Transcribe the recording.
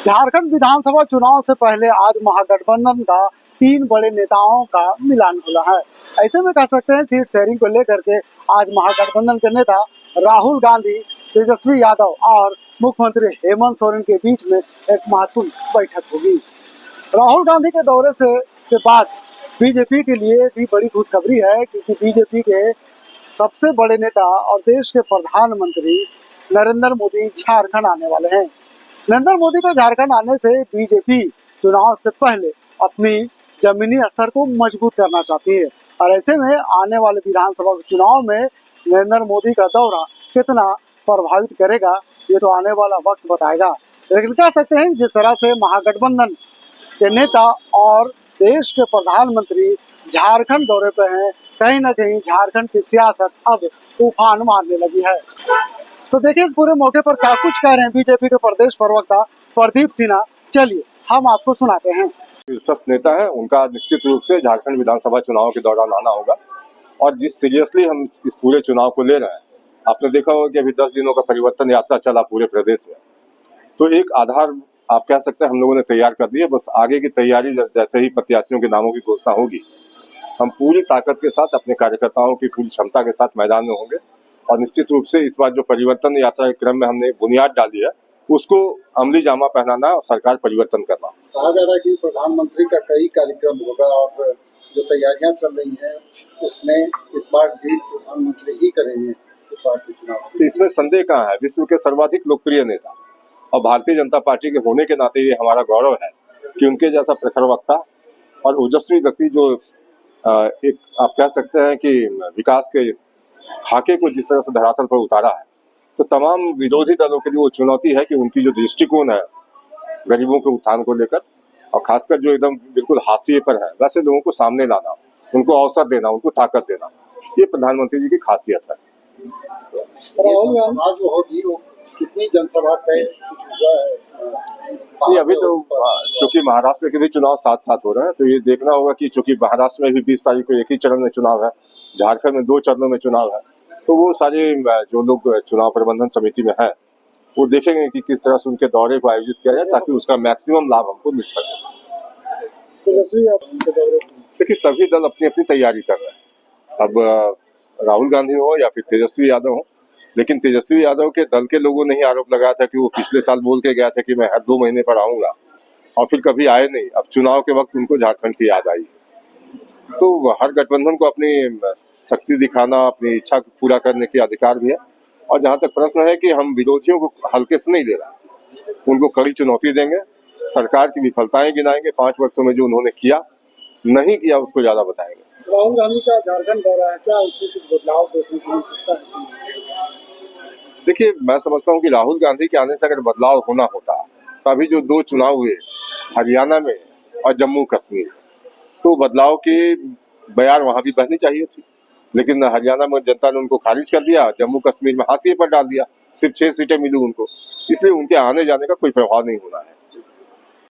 झारखंड विधानसभा चुनाव से पहले आज महागठबंधन का 3 बड़े नेताओं का मिलान हुआ है। ऐसे में कह सकते हैं सीट शेयरिंग को लेकर के आज महागठबंधन के नेता राहुल गांधी, तेजस्वी यादव और मुख्यमंत्री हेमंत सोरेन के बीच में एक महत्वपूर्ण बैठक होगी। राहुल गांधी के दौरे के बाद बीजेपी के लिए भी बड़ी खुशखबरी है, क्योंकि बीजेपी के सबसे बड़े नेता और देश के प्रधानमंत्री नरेंद्र मोदी झारखंड आने वाले हैं। नरेंद्र मोदी को झारखंड आने से बीजेपी चुनाव से पहले अपनी जमीनी स्तर को मजबूत करना चाहती है और ऐसे में आने वाले विधानसभा चुनाव में नरेंद्र मोदी का दौरा कितना प्रभावित करेगा ये तो आने वाला वक्त बताएगा। लेकिन कह सकते हैं जिस तरह से महागठबंधन के नेता और देश के प्रधानमंत्री झारखंड दौरे पे हैं, कहीं ना कहीं झारखंड की सियासत अब तूफान मारने लगी है। तो देखिए इस पूरे मौके पर क्या कुछ कह रहे हैं बीजेपी के प्रदेश प्रवक्ता प्रदीप सिन्हा। चलिए हम आपको सुनाते हैं। शीर्षस्थ नेता है, उनका निश्चित रूप से झारखंड विधानसभा चुनाव के दौरान आना होगा और जिस सीरियसली हम इस पूरे चुनाव को ले रहे हैं, आपने देखा होगा कि अभी 10 दिनों का परिवर्तन यात्रा चला पूरे प्रदेश में, तो एक आधार आप कह सकते हैं हम लोगों ने तैयार कर दी है। बस आगे की तैयारी जैसे ही प्रत्याशियों के नामों की घोषणा होगी, हम पूरी ताकत के साथ अपने कार्यकर्ताओं की पूरी क्षमता के साथ मैदान में होंगे और निश्चित रूप से इस बार जो परिवर्तन यात्रा के क्रम में हमने बुनियाद डाली है उसको अमली जामा पहनाना और सरकार परिवर्तन करना। कहा जा रहा है कि प्रधानमंत्री का कई कार्यक्रम होगा और जो तैयारियां चल रही हैं उसमें इस बार लीड प्रधानमंत्री ही करेंगे इस बार के चुनाव। इसमें संदेह कहाँ है, विश्व के सर्वाधिक लोकप्रिय नेता और भारतीय जनता पार्टी के होने के नाते ये हमारा गौरव है कि उनके जैसा प्रखर वक्ता और ओजस्वी व्यक्ति जो एक आप कह सकते हैं कि विकास के खाके को जिस तरह से धरातल पर उतारा है, तो तमाम विरोधी दलों के लिए वो चुनौती है कि उनकी जो दृष्टिकोण है गरीबों के उत्थान को लेकर और खासकर जो एकदम बिल्कुल हाशिए पर है वैसे लोगों को सामने लाना, उनको अवसर देना, उनको ताकत देना, ये प्रधानमंत्री जी की खासियत है। जनसभा जो होगी वो कितनी जनसभा तय कुछ हुआ है? ये अभी तो चूंकि महाराष्ट्र के भी चुनाव साथ साथ हो रहे हैं, तो ये देखना होगा कि चूंकि महाराष्ट्र में भी 20 तारीख को एक ही चरण में चुनाव है, झारखंड में 2 चरणों में चुनाव है, तो वो सारे जो लोग चुनाव प्रबंधन समिति में है वो देखेंगे कि किस तरह से उनके दौरे को आयोजित किया जाए ताकि उसका मैक्सिमम लाभ हमको मिल सके। देखिए सभी दल अपनी अपनी तैयारी कर रहे हैं, अब राहुल गांधी हो या फिर तेजस्वी यादव हो, लेकिन तेजस्वी यादव के दल के लोगों ने ही आरोप लगाया था कि वो पिछले साल बोल के गया था कि मैं हर 2 महीने पर आऊंगा और फिर कभी आए नहीं। अब चुनाव के वक्त उनको झारखंड की याद आई। तो हर गठबंधन को अपनी शक्ति दिखाना, अपनी इच्छा पूरा करने के अधिकार भी है और जहां तक प्रश्न है कि हम विरोधियों को हल्के से नहीं ले रहे, उनको कड़ी चुनौती देंगे, सरकार की विफलताएं गिनाएंगे, 5 वर्षों में जो उन्होंने किया नहीं किया उसको ज्यादा बताएंगे। राहुल गांधी का झारखंड दौरा है, क्या उसमें कुछ बदलाव देखने को मिल सकता है? देखिए मैं समझता हूँ कि राहुल गांधी के आने से अगर बदलाव होना होता तो अभी जो 2 चुनाव हुए हरियाणा में और जम्मू कश्मीर, तो बदलाव की बयार वहां भी बहनी चाहिए थी, लेकिन हरियाणा में जनता ने उनको खारिज कर दिया, जम्मू कश्मीर में हाशिए पर डाल दिया, सिर्फ 6 सीटें मिली उनको, इसलिए उनके आने जाने का कोई प्रभाव नहीं होना है।